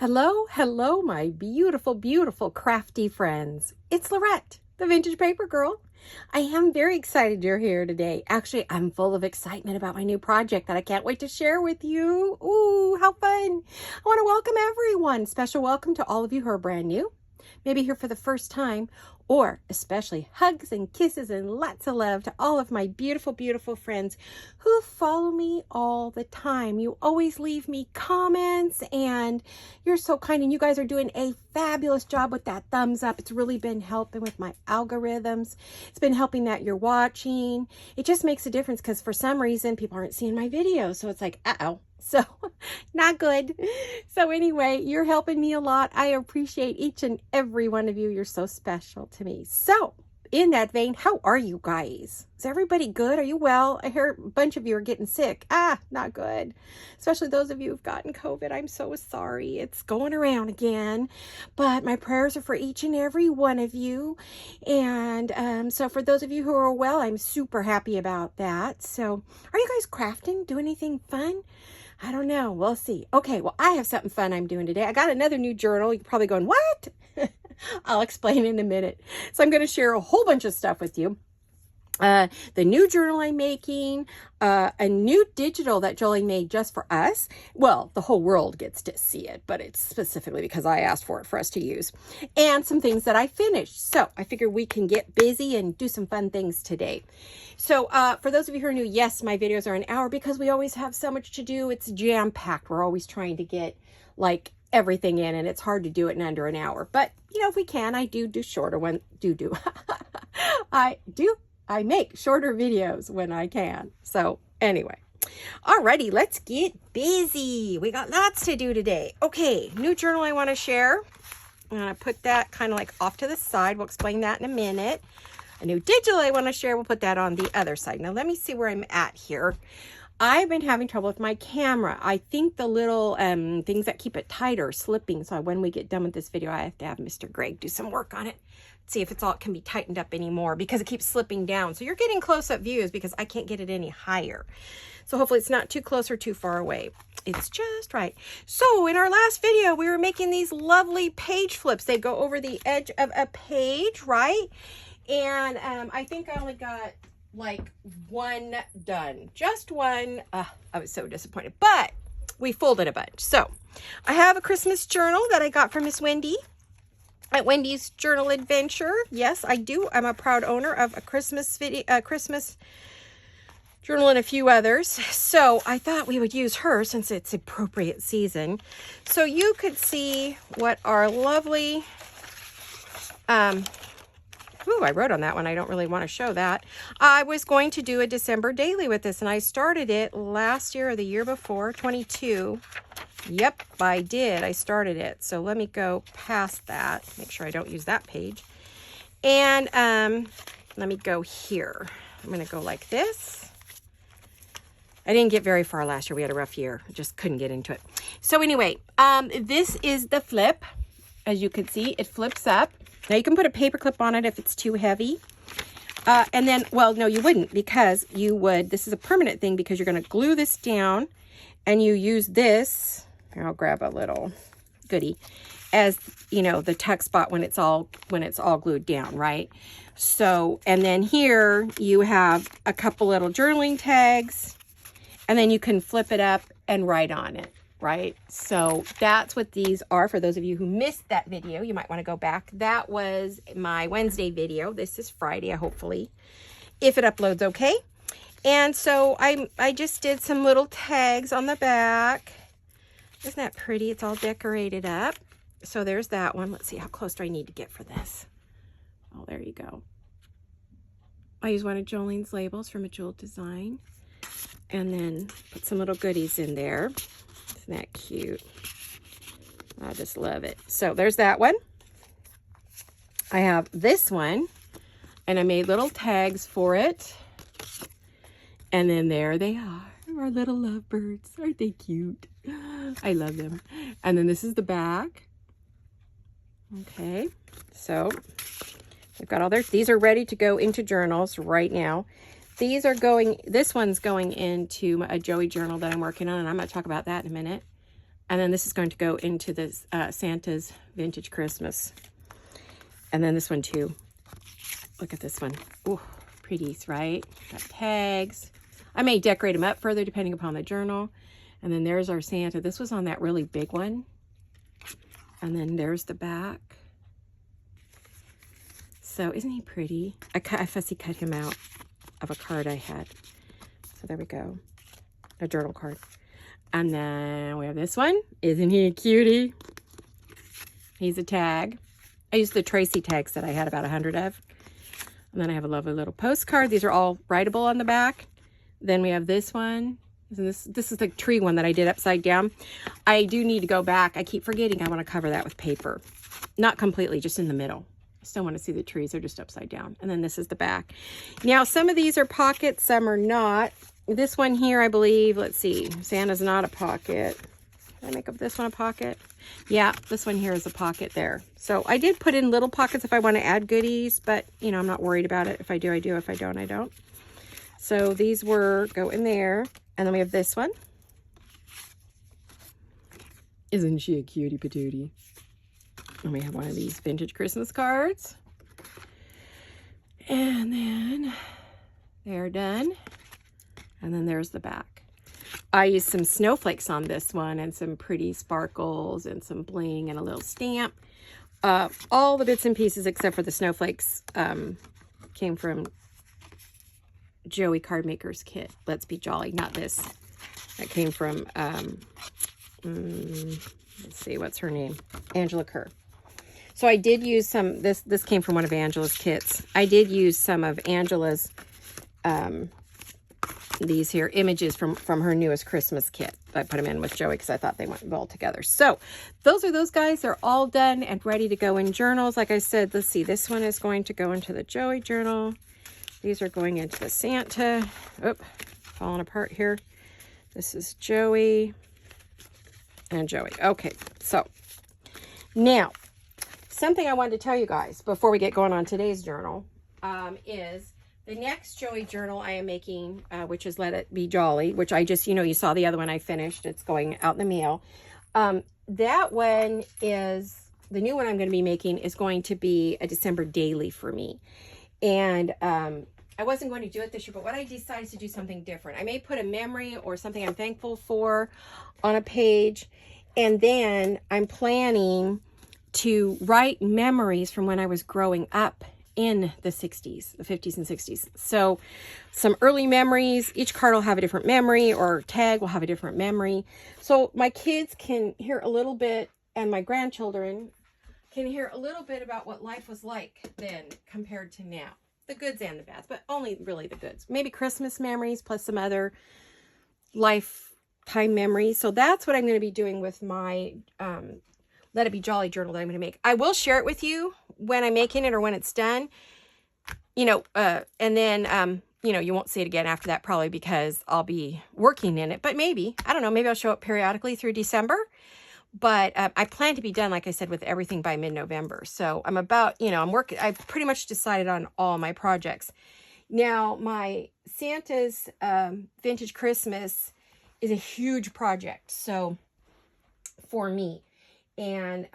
Hello, hello, my beautiful, beautiful crafty friends. It's Laurette, the Vintage Paper Girl. I am very excited you're here today. Actually, I'm full of excitement about my new project that I can't wait to share with you. Ooh, how fun. I want to welcome everyone. Special welcome to all of you who are brand new, maybe here for the first time, or especially hugs and kisses and lots of love to all of my beautiful, beautiful friends who follow me all the time. You always leave me comments and you're so kind, and you guys are doing a fabulous job with that thumbs up. It's really been helping with my algorithms. It's been helping that you're watching. It just makes a difference because for some reason people aren't seeing my videos. So it's like, uh-oh. So not good. So anyway, you're helping me a lot. I appreciate each and every one of you. You're so special to me. So in that vein, how are you guys? Is everybody good? Are you well? I hear a bunch of you are getting sick. Not good. Especially those of you who've gotten COVID. I'm so sorry. It's going around again. But my prayers are for each and every one of you. And so for those of you who are well, I'm super happy about that. So are you guys crafting? Do anything fun? I don't know. We'll see. Okay, well, I have something fun I'm doing today. I got another new journal. You're probably going, what? I'll explain in a minute. So I'm going to share a whole bunch of stuff with you. The new journal I'm making, a new digital that Jolie made just for us. Well, the whole world gets to see it, but it's specifically because I asked for it for us to use. And some things that I finished. So I figure we can get busy and do some fun things today. So for those of you who are new, yes, my videos are an hour because we always have so much to do. It's jam-packed. We're always trying to get like everything in, and it's hard to do it in under an hour. But, you know, if we can, I do shorter ones. I make shorter videos when I can. So anyway, alrighty, let's get busy. We got lots to do today. Okay, new journal I want to share. I'm going to put that kind of like off to the side. We'll explain that in a minute. A new digital I want to share. We'll put that on the other side. Now let me see where I'm at here. I've been having trouble with my camera. I think the little things that keep it tight are slipping. So when we get done with this video, I have to have Mr. Greg do some work on it. See if it can be tightened up anymore because it keeps slipping down. So you're getting close-up views because I can't get it any higher. So hopefully it's not too close or too far away. It's just right. So in our last video, we were making these lovely page flips. They go over the edge of a page, right? And I think I only got like one done, just one. I was so disappointed, but we folded a bunch. So I have a Christmas journal that I got from Miss Wendy at Wendy's Journal Adventure. Yes, I do. I'm a proud owner of a Christmas journal and a few others. So I thought we would use her since it's appropriate season. So you could see what our lovely, I wrote on that one. I don't really want to show that. I was going to do a December daily with this, and I started it last year or the year before, 22. Yep, I did. I started it. So let me go past that. Make sure I don't use that page. And let me go here. I'm going to go like this. I didn't get very far last year. We had a rough year. I just couldn't get into it. So anyway, this is the flip. As you can see, it flips up. Now you can put a paper clip on it if it's too heavy. And then, well, no, you wouldn't, because you would, this is a permanent thing because you're going to glue this down and you use this. Here, I'll grab a little goodie as, you know, the tuck spot when it's all glued down, right? So, and then here you have a couple little journaling tags, and then you can flip it up and write on it, right? So that's what these are. For those of you who missed that video, you might want to go back. That was my Wednesday video. This is Friday, hopefully, if it uploads okay. And so I just did some little tags on the back. Isn't that pretty? It's all decorated up. So there's that one. Let's see, how close do I need to get for this? Oh, there you go. I use one of Jolene's labels from A Jewel Design. And then put some little goodies in there. Isn't that cute? I just love it. So there's that one. I have this one, and I made little tags for it. And then there they are, our little lovebirds. Aren't they cute? I love them. And then this is the back. Okay, so we've got all these are ready to go into journals right now. These are going, this one's going into a Joey journal that I'm working on, and I'm going to talk about that in a minute. And then this is going to go into this Santa's Vintage Christmas. And then this one too. Look at this one. Ooh, pretties, right? Got tags. I may decorate them up further depending upon the journal. And then there's our Santa. This was on that really big one. And then there's the back. So isn't he pretty? I fussy cut him out of a card I had. So there we go. A journal card. And then we have this one. Isn't he a cutie? He's a tag. I used the Tracy tags that I had about 100 of. And then I have a lovely little postcard. These are all writable on the back. Then we have this one. This is the tree one that I did upside down. I do need to go back. I keep forgetting I want to cover that with paper. Not completely, just in the middle. I still want to see the trees. They're just upside down. And then this is the back. Now, some of these are pockets, some are not. This one here, I believe, let's see. Santa's not a pocket. Did I make up this one a pocket? Yeah, this one here is a pocket there. So I did put in little pockets if I want to add goodies, but, you know, I'm not worried about it. If I do, I do. If I don't, I don't. So these go in there. And then we have this one. Isn't she a cutie patootie? And we have one of these vintage Christmas cards. And then they're done. And then there's the back. I used some snowflakes on this one and some pretty sparkles and some bling and a little stamp. All the bits and pieces except for the snowflakes came from Joey Cardmaker's kit. Let's Be Jolly, not this. That came from, let's see, what's her name? Angela Kerr. So I did use some, this came from one of Angela's kits. I did use some of Angela's, these here images from her newest Christmas kit. I put them in with Joey because I thought they went well together. So those are those guys. They're all done and ready to go in journals. Like I said, let's see, this one is going to go into the Joey journal. These are going into the Santa. Oop, falling apart here. This is Joey and Joey. Okay, so now something I wanted to tell you guys before we get going on today's journal is the next Joey journal I am making, which is Let It Be Jolly, which I just, you saw the other one I finished. It's going out in the mail. That one is, the new one I'm going to be making is going to be a December daily for me. And I wasn't going to do it this year, but what I decided to do something different. I may put a memory or something I'm thankful for on a page. And then I'm planning to write memories from when I was growing up in the 60s, the 50s and 60s. So some early memories, each card will have a different memory, or tag will have a different memory. So my kids can hear a little bit, and my grandchildren can hear a little bit about what life was like then compared to now. The goods and the bads, but only really the goods. Maybe Christmas memories plus some other lifetime memories. So that's what I'm going to be doing with my Let It Be Jolly journal that I'm going to make. I will share it with you when I'm making it or when it's done. And then, you won't see it again after that probably because I'll be working in it. But maybe, I don't know, maybe I'll show up periodically through December. But I plan to be done, like I said, with everything by mid-November. So I'm about, I'm working, I've pretty much decided on all my projects. Now, my Santa's Vintage Christmas is a huge project. So for me, and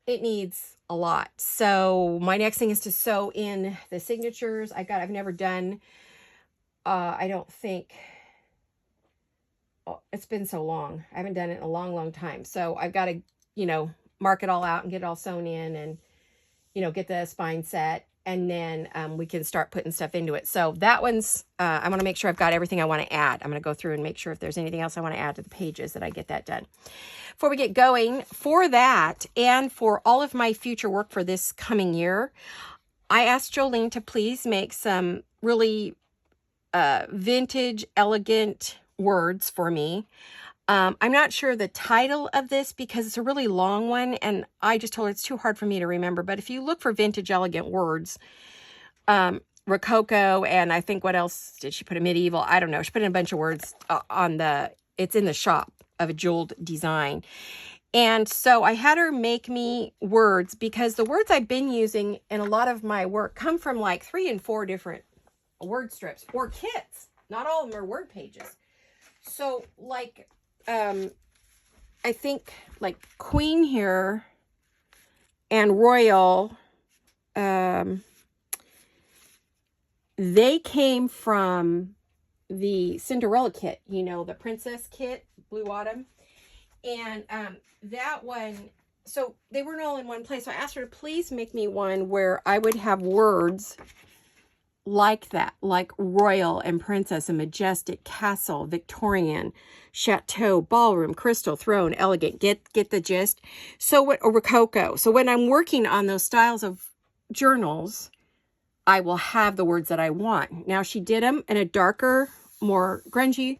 it needs a lot. So my next thing is to sew in the signatures. I've never done, I don't think, it's been so long. I haven't done it in a long, long time. So I've got to, mark it all out and get it all sewn in and, get the spine set. And then we can start putting stuff into it. So that one's, I want to make sure I've got everything I want to add. I'm going to go through and make sure if there's anything else I want to add to the pages that I get that done. Before we get going, for that and for all of my future work for this coming year, I asked Jolene to please make some really vintage, elegant words for me. I'm not sure the title of this because it's a really long one, and I just told her it's too hard for me to remember. But if you look for vintage elegant words, Rococo, and I think what else did she put? A medieval? I don't know. She put in a bunch of words it's in the shop of a jeweled design. And so I had her make me words because the words I've been using in a lot of my work come from like 3 and 4 different word strips or kits. Not all of them are word pages. So like, I think like Queen here and Royal, they came from the Cinderella kit, you know, the princess kit, Blue Autumn. And that one, so they weren't all in one place. So I asked her to please make me one where I would have words like that, like royal and princess and majestic, castle, Victorian, chateau, ballroom, crystal, throne, elegant. Get the gist? So what, or rococo. So when I'm working on those styles of journals, I will have the words that I want. Now she did them in a darker, more grungy,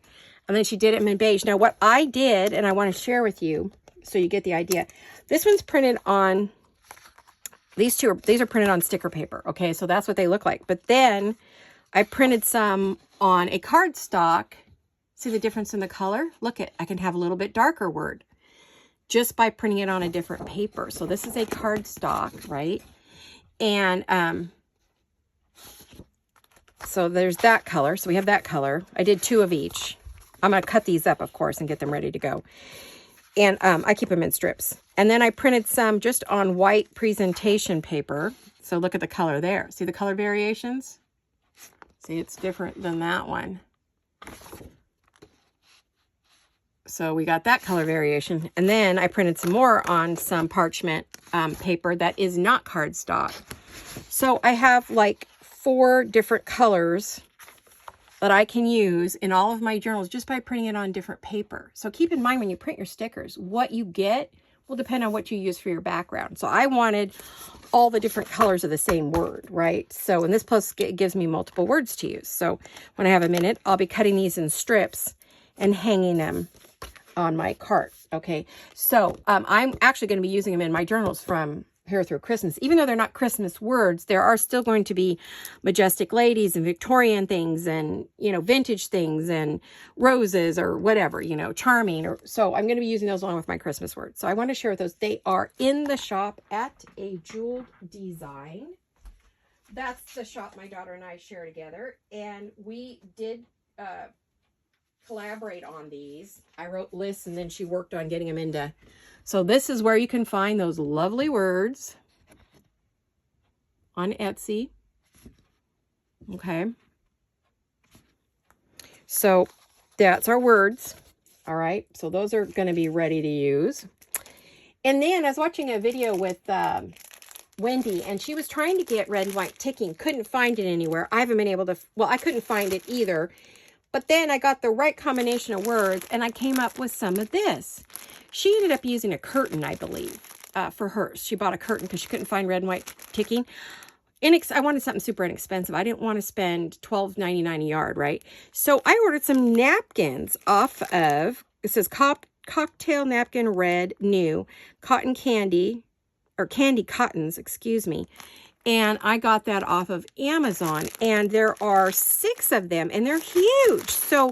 and then she did them in beige. Now what I did, and I want to share with you so you get the idea. This one's printed on, these are printed on sticker paper. Okay, so that's what they look like. But then I printed some on a cardstock. See the difference in the color? Look it, I can have a little bit darker word just by printing it on a different paper. So this is a cardstock, right? And so there's that color. So we have that color. I did 2 of each. I'm going to cut these up, of course, and get them ready to go. And I keep them in strips. And then I printed some just on white presentation paper. So look at the color there. See the color variations? See, it's different than that one. So we got that color variation. And then I printed some more on some parchment paper that is not cardstock. So I have like 4 different colors that I can use in all of my journals just by printing it on different paper. So keep in mind when you print your stickers, what you get will depend on what you use for your background. So I wanted all the different colors of the same word, right? So, and this plus gives me multiple words to use. So when I have a minute, I'll be cutting these in strips and hanging them on my cart. Okay. So I'm actually going to be using them in my journals from here through Christmas. Even though they're not Christmas words, there are still going to be majestic ladies and Victorian things and, you know, vintage things and roses or whatever, you know, charming. Or so I'm going to be using those along with my Christmas words. So I want to share those. They are in the shop at A Jeweled Design. That's the shop my daughter and I share together. And we did collaborate on these. I wrote lists and then she worked on getting them into. So this is where you can find those lovely words on Etsy. Okay. So that's our words. All right. So those are going to be ready to use. And then I was watching a video with Wendy, and she was trying to get red and white ticking. Couldn't find it anywhere. I haven't been able to, well, I couldn't find it either. But then I got the right combination of words, and I came up with some of this. She ended up using a curtain, I believe, for hers. She bought a curtain because she couldn't find red and white ticking. I wanted something super inexpensive. I didn't want to spend $12.99 a yard, right? So I ordered some napkins off of, it says cocktail napkin red, new, cotton candy, or candy cottons, excuse me. And I got that off of Amazon, and there are 6 of them, and they're huge. So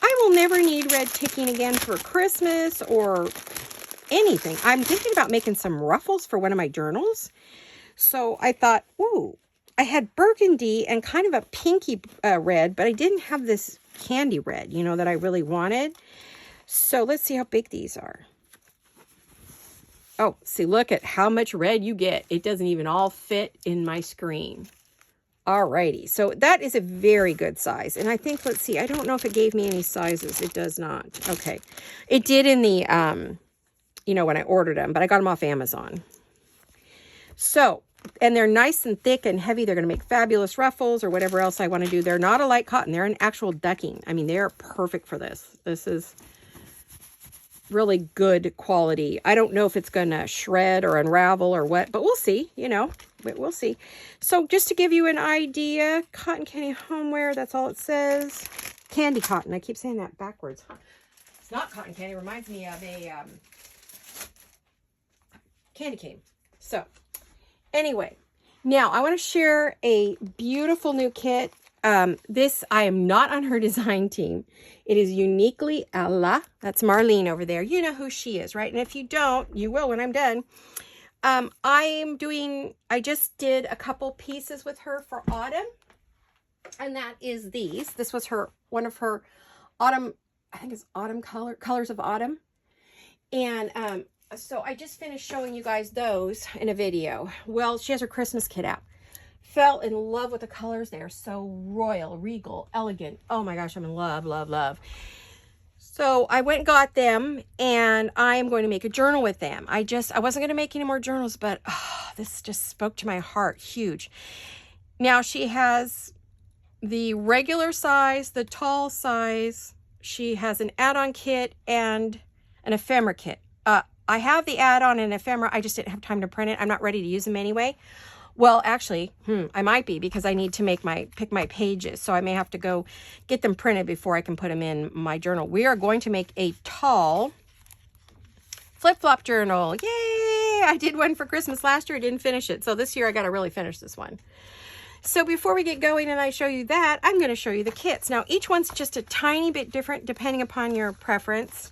I will never need red ticking again for Christmas or anything. I'm thinking about making some ruffles for one of my journals. So I thought, ooh, I had burgundy and kind of a pinky red, but I didn't have this candy red, you know, that I really wanted. So let's see how big these are. Oh, see, look at how much red you get. It doesn't even all fit in my screen. Alrighty, so that is a very good size. And I think, let's see, I don't know if it gave me any sizes. It does not. Okay. It did in the, you know, when I ordered them, but I got them off Amazon. So, and they're nice and thick and heavy. They're going to make fabulous ruffles or whatever else I want to do. They're not a light cotton. They're an actual ducking. I mean, they're perfect for this. This is really good quality. I don't know if it's going to shred or unravel or what, but we'll see, you know, we'll see. So just to give you an idea, cotton candy homeware, that's all it says. Candy cotton. I keep saying that backwards. It's not cotton candy. It reminds me of a candy cane. So anyway, now I want to share a beautiful new kit. This, I am not on her design team. It is Uniquely Ella. That's Marlene over there. You know who she is, right? And if you don't, you will when I'm done. I just did a couple pieces with her for autumn. And that is these. This was one of her autumn, I think it's autumn colors of autumn. And so I just finished showing you guys those in a video. Well, she has her Christmas kit out. Fell in love with the colors. They are so royal, regal, elegant. Oh my gosh, I'm in love, love, love. So I went and got them, and I am going to make a journal with them. I wasn't going to make any more journals, but this just spoke to my heart. Huge. Now she has the regular size, the tall size. She has an add-on kit and an ephemera kit. I have the add-on and ephemera. I just didn't have time to print it. I'm not ready to use them anyway. Well, actually, I might be, because I need to pick my pages. So I may have to go get them printed before I can put them in my journal. We are going to make a tall flip-flop journal. Yay! I did one for Christmas last year. I didn't finish it. So this year I got to really finish this one. So before we get going and I show you that, I'm going to show you the kits. Now, each one's just a tiny bit different depending upon your preference.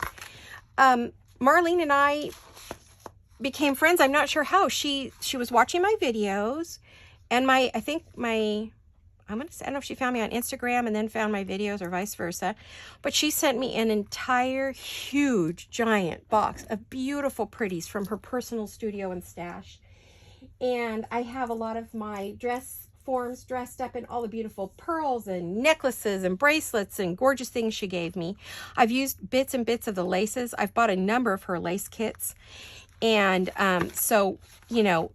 Marlene and I became friends. I'm not sure how. She was watching my videos, and I don't know if she found me on Instagram and then found my videos or vice versa, but she sent me an entire huge giant box of beautiful pretties from her personal studio and stash. And I have a lot of my dress forms dressed up in all the beautiful pearls and necklaces and bracelets and gorgeous things she gave me. I've used bits and bits of the laces. I've bought a number of her lace kits. And so, you know,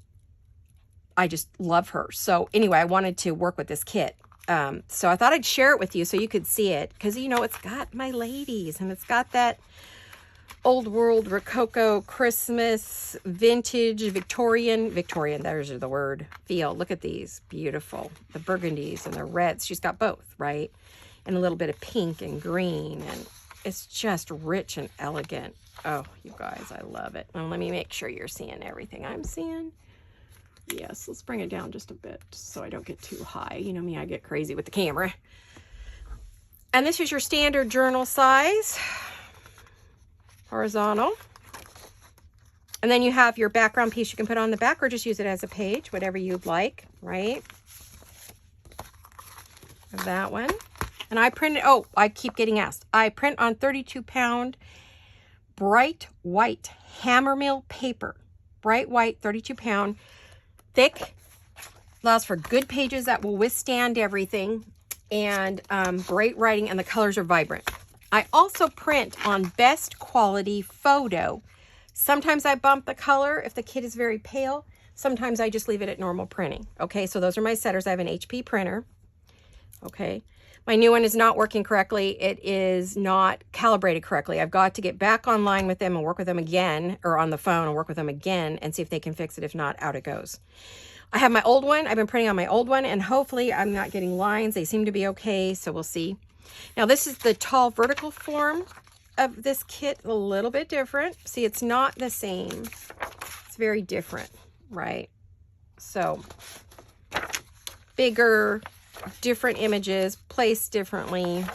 I just love her. So anyway, I wanted to work with this kit. So I thought I'd share it with you so you could see it. Because, you know, it's got my ladies, and it's got that old world Rococo Christmas vintage Victorian, there's the word, feel. Look at these. Beautiful. The burgundies and the reds. She's got both, right? And a little bit of pink and green. And it's just rich and elegant. Oh, you guys, I love it. Now, let me make sure you're seeing everything I'm seeing. Yes, let's bring it down just a bit so I don't get too high. You know me, I get crazy with the camera. And this is your standard journal size, horizontal. And then you have your background piece you can put on the back, or just use it as a page, whatever you'd like, right? That one. And I printed, oh, I keep getting asked. I print on 32-pound bright white hammermill paper. Bright white, 32-pound, thick. Allows for good pages that will withstand everything. And great writing, and the colors are vibrant. I also print on best quality photo. Sometimes I bump the color if the kit is very pale. Sometimes I just leave it at normal printing. Okay, so those are my setters. I have an HP printer. Okay. My new one is not working correctly. It is not calibrated correctly. I've got to get back online with them and work with them again, or on the phone and work with them again and see if they can fix it. If not, out it goes. I have my old one. I've been printing on my old one, and hopefully I'm not getting lines. They seem to be okay, so we'll see. Now, this is the tall vertical form of this kit, a little bit different. See, it's not the same. It's very different, right? So, bigger, different images, placed differently.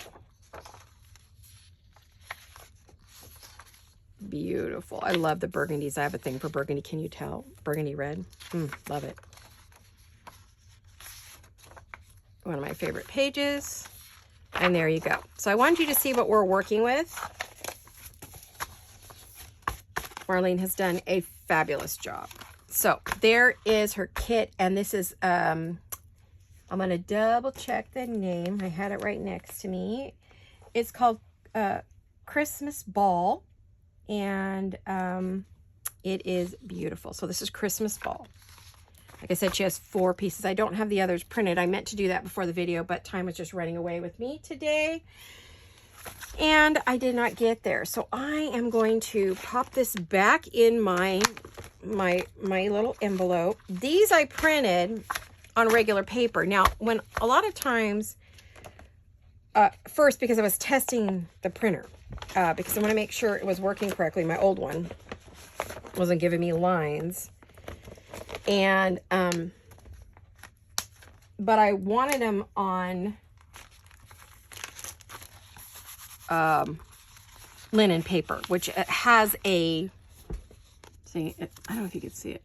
Beautiful. I love the burgundies. I have a thing for burgundy. Can you tell? Burgundy red. Love it. One of my favorite pages. And there you go. So I wanted you to see what we're working with. Marlene has done a fabulous job. So there is her kit. And this is, I'm going to double check the name. I had it right next to me. It's called Christmas Ball. And it is beautiful. So this is Christmas Ball. Like I said, she has 4 pieces. I don't have the others printed. I meant to do that before the video, but time was just running away with me today. And I did not get there. So I am going to pop this back in my little envelope. These I printed on regular paper. Now, when a lot of times, first because I was testing the printer, because I want to make sure it was working correctly. My old one wasn't giving me lines. And, but I wanted them on linen paper, which has a, see, I don't know if you can see it.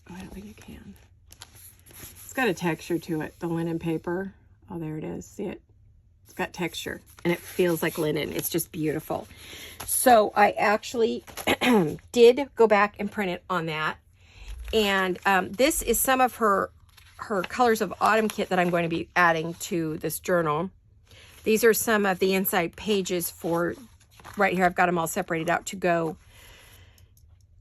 Oh, I don't think you can. It's got a texture to it, the linen paper. Oh, there it is. See it? It's got texture and it feels like linen. It's just beautiful. So I actually did go back and print it on that. And this is some of her Colors of Autumn kit that I'm going to be adding to this journal. These are some of the inside pages for, right here, I've got them all separated out to go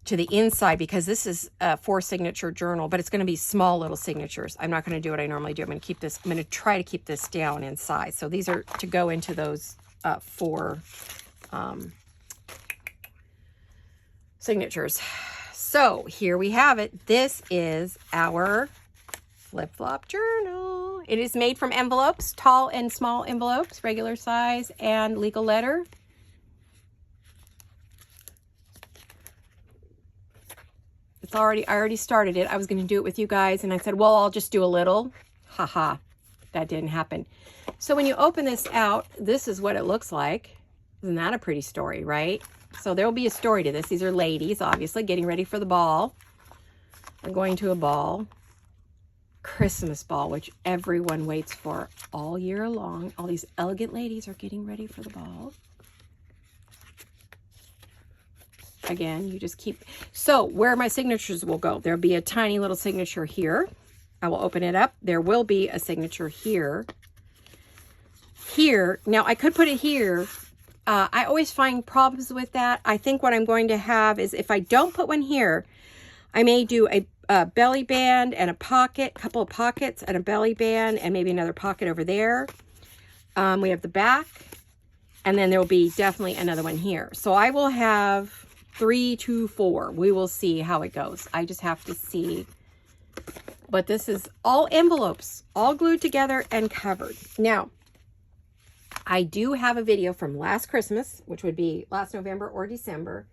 to the inside because this is a 4-signature journal, but it's going to be small little signatures. I'm not going to do what I normally do. I'm going to try to keep this down in size. So these are to go into those 4 signatures. So here we have it. This is our flip-flop journal. It is made from envelopes, tall and small envelopes, regular size and legal letter. I already started it. I was going to do it with you guys and I said, well, I'll just do a little. Haha, that didn't happen. So when you open this out, this is what it looks like. Isn't that a pretty story, right? So there will be a story to this. These are ladies, obviously, getting ready for the ball. They're going to a ball. Christmas ball, which everyone waits for all year long. All these elegant ladies are getting ready for the ball. Again, you just keep, so where my signatures will go, there'll be a tiny little signature here. I will open it up. There will be a signature here. Here, now I could put it here. I always find problems with that. I think what I'm going to have is if I don't put one here, I may do a belly band and a pocket, couple of pockets and a belly band and maybe another pocket over there. We have the back and then there will be definitely another one here. So I will have 3 to 4. We will see how it goes. I just have to see. But this is all envelopes, all glued together and covered. Now, I do have a video from last Christmas, which would be last November or December,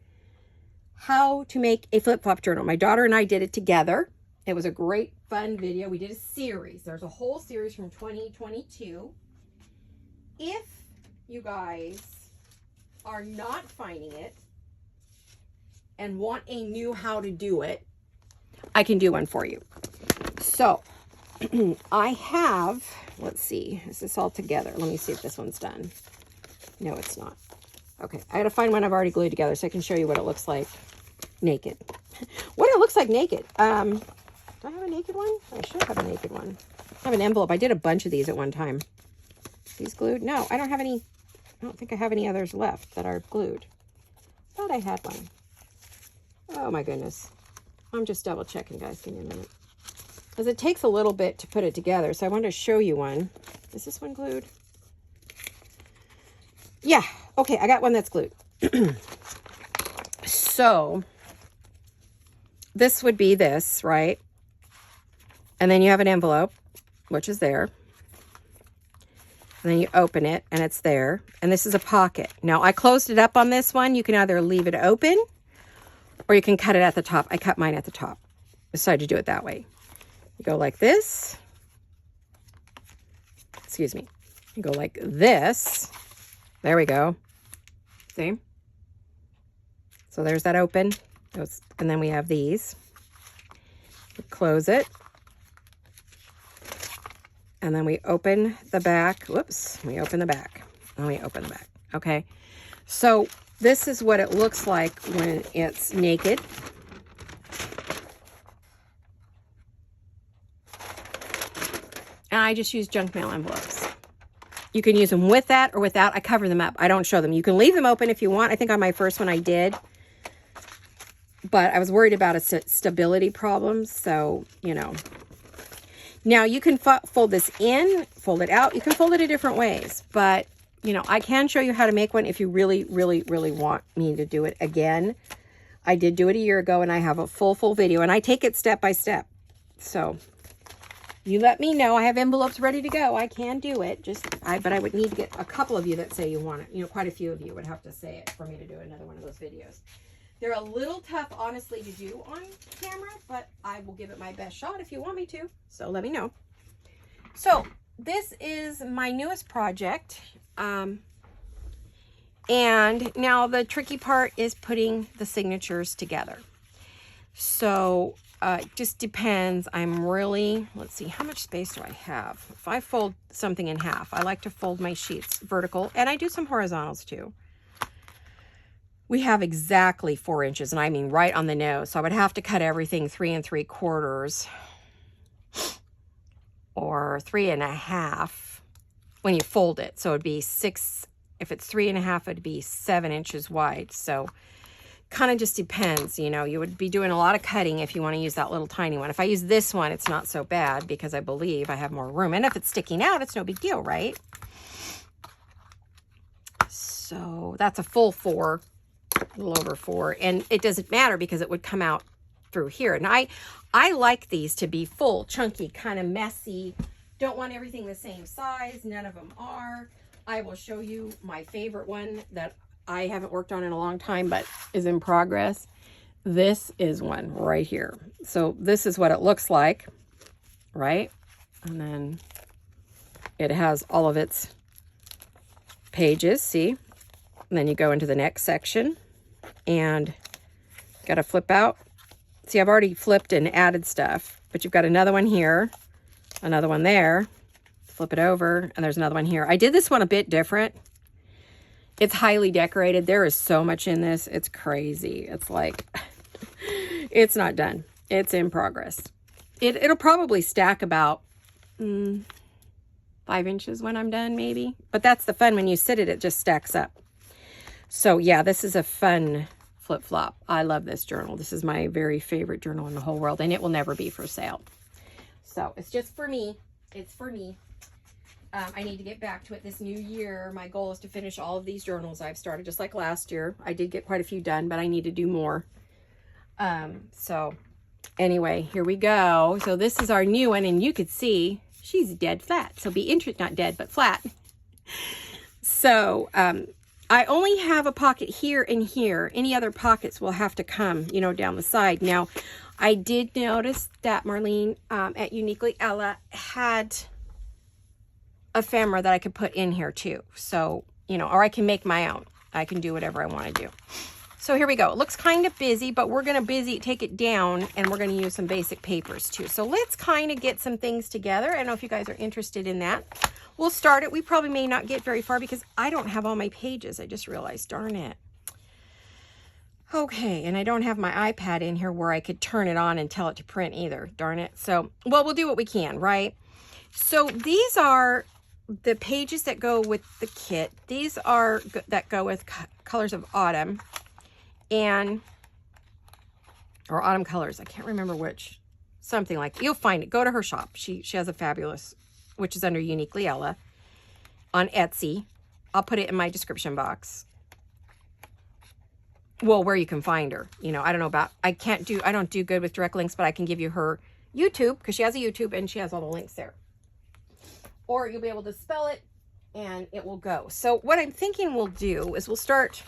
how to make a flip-flop journal. My daughter and I did it together. It was a great, fun video. We did a series. There's a whole series from 2022. If you guys are not finding it, and want a new how to do it, I can do one for you. So I have, let's see, is this all together? Let me see if this one's done. No, it's not. Okay, I gotta find one I've already glued together so I can show you what it looks like naked. What it looks like naked. Do I have a naked one? I should have a naked one. I have an envelope. I did a bunch of these at one time. These glued? No, I don't have any. I don't think I have any others left that are glued. Thought I had one. Oh my goodness. I'm just double checking, guys. Give me a minute. Because it takes a little bit to put it together. So I want to show you one. Is this one glued? Yeah. Okay. I got one that's glued. So this would be this, right? And then you have an envelope, which is there. And then you open it and it's there. And this is a pocket. Now I closed it up on this one. You can either leave it open or you can cut it at the top. I cut mine at the top. Decided to do it that way. You go like this. Excuse me. You go like this. There we go. See? So there's that open. And then we have these. We close it. And then we open the back. Whoops. We open the back. And we open the back. Okay. So this is what it looks like when it's naked. And I just use junk mail envelopes. You can use them with that or without. I cover them up. I don't show them. You can leave them open if you want. I think on my first one I did. But I was worried about a stability problem. So, you know. Now you can fold this in, fold it out. You can fold it in different ways. But you know, I can show you how to make one if you really, really, really want me to do it again. I did do it a year ago and I have a full video and I take it step by step. So you let me know. I have envelopes ready to go. I can do it. But I would need to get a couple of you that say you want it. You know, quite a few of you would have to say it for me to do another one of those videos. They're a little tough, honestly, to do on camera, but I will give it my best shot if you want me to. So let me know. So this is my newest project. And now the tricky part is putting the signatures together. So it just depends. I'm really, let's see, how much space do I have? If I fold something in half, I like to fold my sheets vertical, and I do some horizontals too. We have exactly 4 inches, and I mean right on the nose. So I would have to cut everything 3 3/4 or 3 1/2 when you fold it. So it'd be 6, if it's 3 1/2, it'd be 7 inches wide. So kind of just depends, you know, you would be doing a lot of cutting if you want to use that little tiny one. If I use this one, it's not so bad because I believe I have more room. And if it's sticking out, it's no big deal, right? So that's a full 4, a little over 4. And it doesn't matter because it would come out through here. And I like these to be full, chunky, kind of messy. Don't want everything the same size. None of them are. I will show you my favorite one that I haven't worked on in a long time, but is in progress. This is one right here. So this is what it looks like, right? And then it has all of its pages, see? And then you go into the next section and got to flip out. See, I've already flipped and added stuff, but you've got another one here, another one there. Flip it over, and there's another one here. I did this one a bit different. It's highly decorated. There is so much in this. It's crazy. It's like, it's not done. It's in progress. It'll probably stack about 5 inches when I'm done, maybe. But that's the fun. When you sit it just stacks up. So yeah, this is a fun flip-flop. I love this journal. This is my very favorite journal in the whole world, and it will never be for sale. So it's just for me. It's for me. I need to get back to it this new year. My goal is to finish all of these journals I've started, just like last year. I did get quite a few done, but I need to do more. So anyway, here we go. So this is our new one, and you could see she's dead flat. So be interested, not dead, but flat. So I only have a pocket here and here. Any other pockets will have to come, you know, down the side. Now, I did notice that Marlene at Uniquely Ella had ephemera that I could put in here too. So, you know, or I can make my own. I can do whatever I want to do. So here we go. It looks kind of busy, but we're going to take it down, and we're going to use some basic papers too. So let's kind of get some things together. I don't know if you guys are interested in that. We'll start it. We probably may not get very far because I don't have all my pages. I just realized, darn it. Okay, and I don't have my iPad in here where I could turn it on and tell it to print either, darn it. So, well, we'll do what we can, right? So these are the pages that go with the kit. These are that go with Colors of Autumn or Autumn Colors. I can't remember which. Something like, you'll find it. Go to her shop. She has a fabulous, which is under Uniquely Ella on Etsy. I'll put it in my description box. Well, where you can find her. You know, I don't know about, I don't do good with direct links, but I can give you her YouTube because she has a YouTube and she has all the links there. Or you'll be able to spell it and it will go. So what I'm thinking we'll do is we'll start.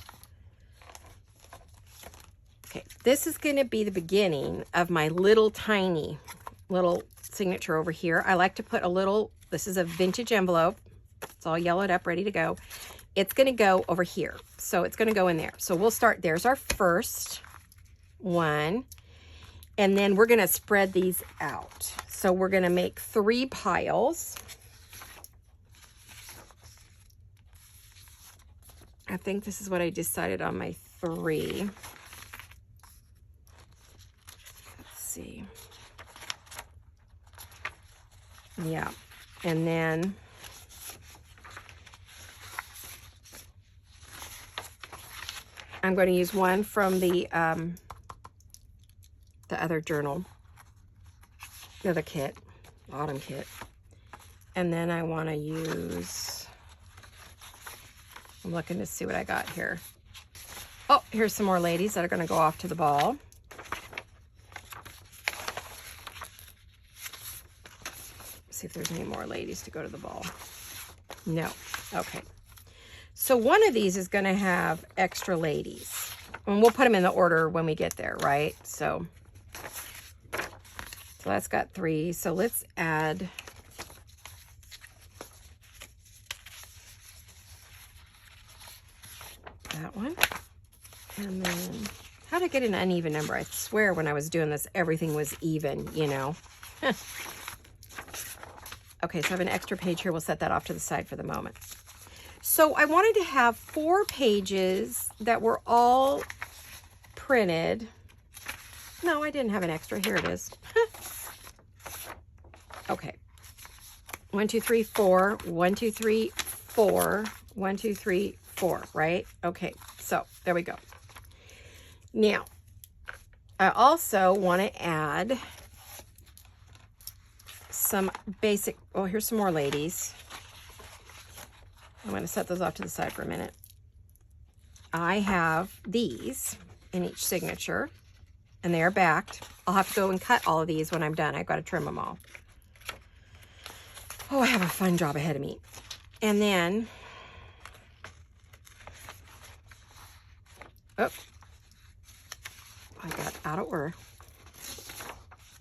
Okay, this is going to be the beginning of my little tiny little signature over here. I like to put a little, this is a vintage envelope. It's all yellowed up, ready to go. It's going to go over here. So it's going to go in there. So we'll start, there's our first one. And then we're going to spread these out. So we're going to make 3 piles. I think this is what I decided on my 3. Let's see. Yeah. And then I'm going to use one from the other journal, the other kit, Autumn kit. And then I want to use, I'm looking to see what I got here. Oh, here's some more ladies that are going to go off to the ball. See if there's any more ladies to go to the ball. No. Okay. So one of these is going to have extra ladies. And we'll put them in the order when we get there, right? So that's got 3. So let's add that one. And then How to get an uneven number? I swear when I was doing this, everything was even, you know. Okay, so I have an extra page here. We'll set that off to the side for the moment. So I wanted to have 4 pages that were all printed. No, I didn't have an extra. Here it is. Okay. 1, 2, 3, 4. 1, 2, 3, 4. 1, 2, 3, 4, right? Okay, so there we go. Now, I also want to add some basic, oh, here's some more ladies. I'm going to set those off to the side for a minute. I have these in each signature, and they are backed. I'll have to go and cut all of these when I'm done. I've got to trim them all. Oh, I have a fun job ahead of me. And then, oh, I got out of order.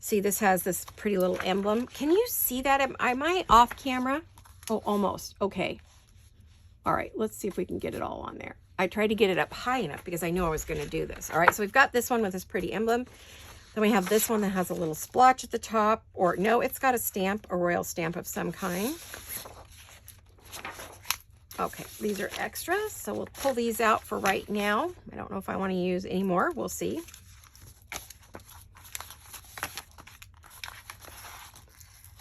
See, this has this pretty little emblem. Can you see that? Am I off camera? Oh, almost. Okay. All right, let's see if we can get it all on there. I tried to get it up high enough because I knew I was going to do this. All right, so we've got this one with this pretty emblem. Then we have this one that has a little splotch at the top. Or no, it's got a stamp, a royal stamp of some kind. Okay, these are extras, so we'll pull these out for right now. I don't know if I want to use any more. We'll see.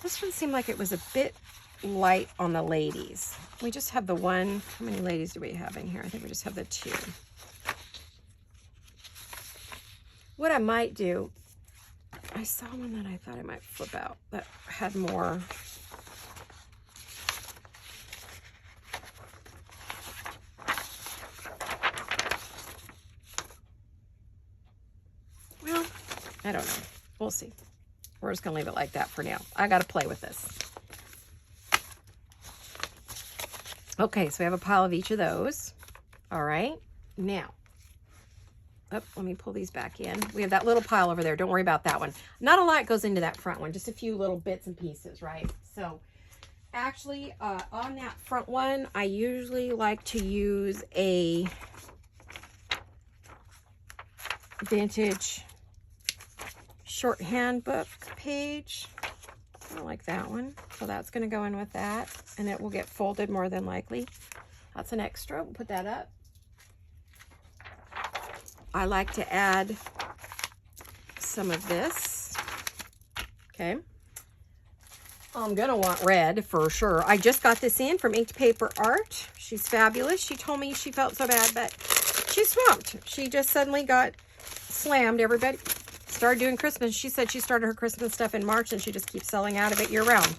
This one seemed like it was a bit light on the ladies. We just have the one. How many ladies do we have in here? I think we just have the 2. What I might do, I saw one that I thought I might flip out that had more. Well, I don't know. We'll see. We're just going to leave it like that for now. I got to play with this. Okay, so we have a pile of each of those. All right. Now, let me pull these back in. We have that little pile over there. Don't worry about that one. Not a lot goes into that front one. Just a few little bits and pieces, right? So, actually, on that front one, I usually like to use a vintage shorthand book page. I like that one. So that's going to go in with that. And it will get folded more than likely. That's an extra. We'll put that up. I like to add some of this. Okay. I'm going to want red for sure. I just got this in from Inked Paper Art. She's fabulous. She told me she felt so bad, but she's swamped. She just suddenly got slammed. Everybody started doing Christmas. She said she started her Christmas stuff in March and she just keeps selling out of it year round.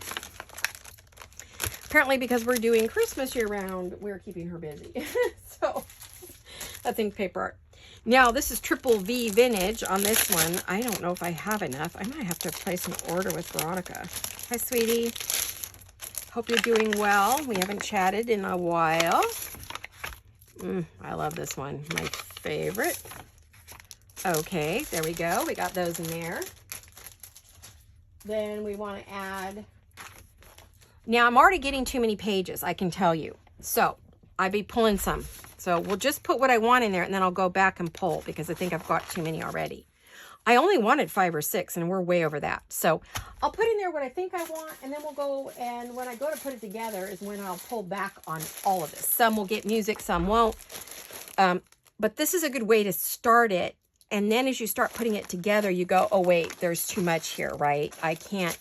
Apparently because we're doing Christmas year round, we're keeping her busy. So that's Inked Paper Art. Now this is Triple V Vintage on this one. I don't know if I have enough. I might have to place an order with Veronica. Hi, sweetie. Hope you're doing well. We haven't chatted in a while. I love this one. My favorite. Okay, there we go. We got those in there. Then we want to add. Now, I'm already getting too many pages, I can tell you. So, I'd be pulling some. So, we'll just put what I want in there, and then I'll go back and pull, because I think I've got too many already. I only wanted 5 or 6, and we're way over that. So, I'll put in there what I think I want, and then we'll go, and when I go to put it together is when I'll pull back on all of this. Some will get music, some won't. But this is a good way to start it. And then as you start putting it together, you go, oh, wait, there's too much here, right? I can't,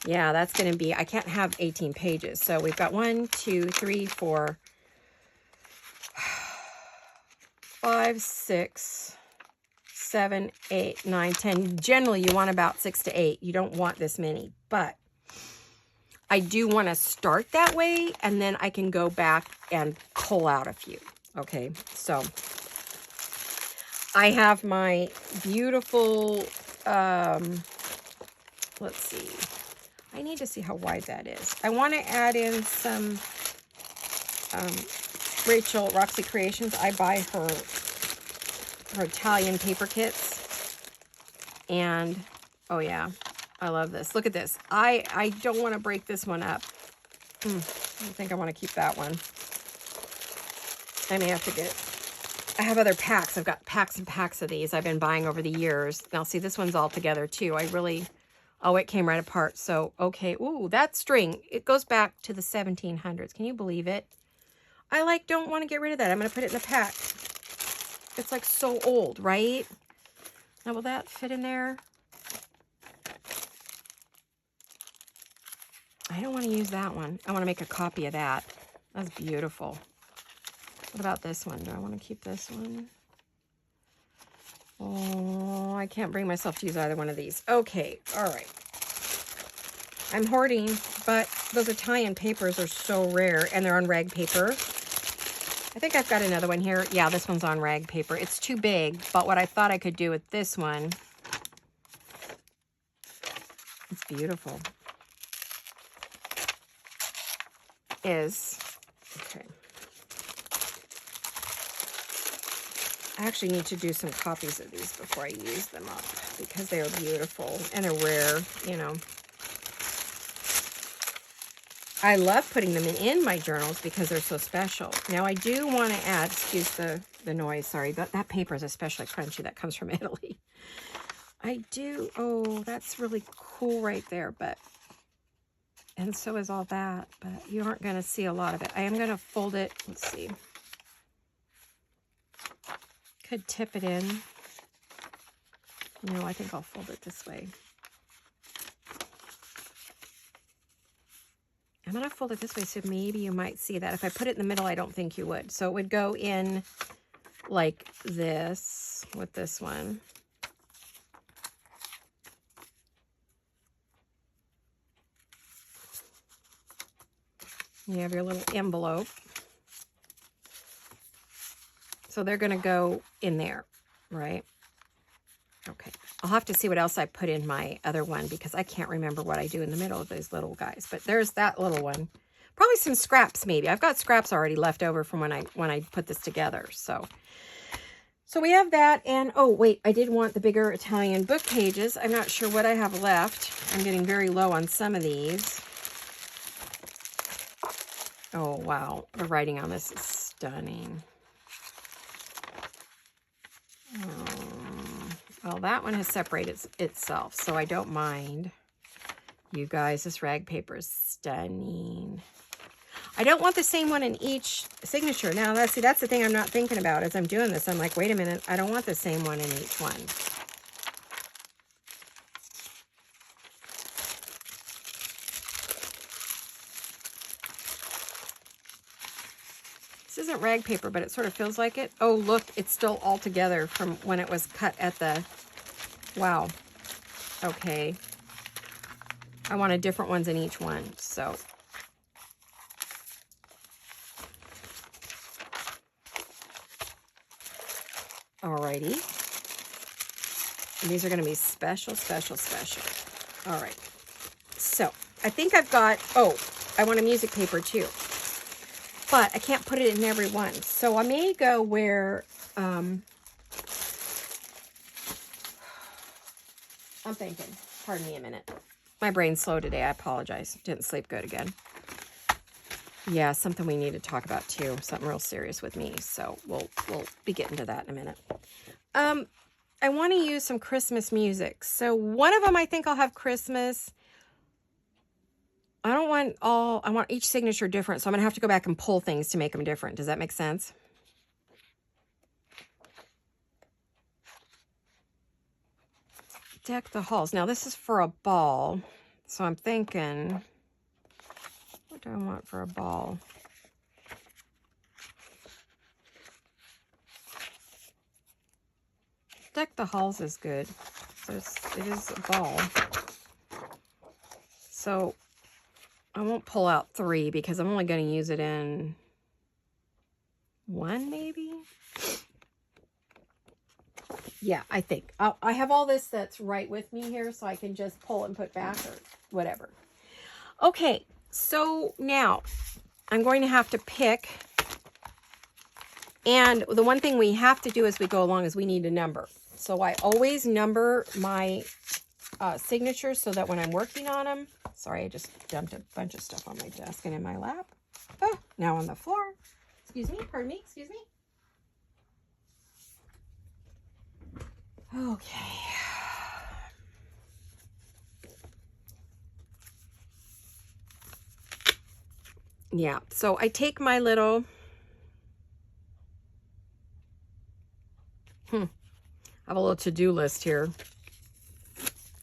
yeah, that's going to be, I can't have 18 pages. So we've got 1, 2, 3, 4, 5, 6, 7, 8, 9, 10. Generally, you want about 6 to 8. You don't want this many. But I do want to start that way, and then I can go back and pull out a few. Okay, so I have my beautiful, let's see. I need to see how wide that is. I want to add in some Rachel Roxy Creations. I buy her Italian paper kits. And, oh yeah, I love this. Look at this. I don't want to break this one up. I think I want to keep that one. I may have to get I have other packs. I've got packs and packs of these I've been buying over the years. Now, see, this one's all together, too. I really... Oh, it came right apart. So, okay. Ooh, that string, it goes back to the 1700s. Can you believe it? I, like, don't want to get rid of that. I'm going to put it in a pack. It's, like, so old, right? Now, will that fit in there? I don't want to use that one. I want to make a copy of that. That's beautiful. What about this one? Do I want to keep this one? Oh, I can't bring myself to use either one of these. Okay, all right. I'm hoarding, but those Italian papers are so rare, and they're on rag paper. I think I've got another one here. Yeah, this one's on rag paper. It's too big, but what I thought I could do with this one, it's beautiful, is, okay. I actually need to do some copies of these before I use them up because they are beautiful and they're rare, you know. I love putting them in my journals because they're so special. Now, I do want to add, excuse the noise, sorry, but that paper is especially crunchy. That comes from Italy. I do, oh, that's really cool right there, but, and so is all that, but you aren't going to see a lot of it. I am going to fold it, let's see. Could tip it in. No, I think I'll fold it this way. I'm going to fold it this way so maybe you might see that. If I put it in the middle, I don't think you would. So it would go in like this with this one. You have your little envelope. So they're going to go in there, right? Okay. I'll have to see what else I put in my other one because I can't remember what I do in the middle of those little guys. But there's that little one. Probably some scraps maybe. I've got scraps already left over from when I put this together. So we have that. And oh, wait, I did want the bigger Italian book pages. I'm not sure what I have left. I'm getting very low on some of these. Oh, wow. The writing on this is stunning. Well, that one has separated itself, so I don't mind. You guys, this rag paper is stunning. I don't want the same one in each signature. Now, that's the thing I'm not thinking about as I'm doing this. I'm like, wait a minute, I don't want the same one in each one. This isn't rag paper, but it sort of feels like it. Oh, look, it's still all together from when it was cut at the... Wow. Okay. I wanted different ones in each one, so... Alrighty. And these are going to be special, special, special. All right. So, I think I've got... Oh, I want a music paper, too. But I can't put it in every one. So I may go where, I'm thinking, pardon me a minute. My brain's slow today. I apologize. Didn't sleep good again. Yeah, something we need to talk about too. Something real serious with me. So we'll be getting to that in a minute. I want to use some Christmas music. So one of them I think I'll have Christmas. I want each signature different, so I'm going to have to go back and pull things to make them different. Does that make sense? Deck the halls. Now, this is for a ball, so I'm thinking, what do I want for a ball? Deck the halls is good. So it is a ball. So... I won't pull out 3 because I'm only going to use it in 1, maybe? Yeah, I think. I have all this that's right with me here, so I can just pull and put back or whatever. Okay, so now I'm going to have to pick. And the one thing we have to do as we go along is we need a number. So I always number my signatures so that when I'm working on them, sorry, I just dumped a bunch of stuff on my desk and in my lap. Oh, now on the floor. Excuse me, pardon me, excuse me. Okay. Yeah, so I take my little, I have a little to-do list here.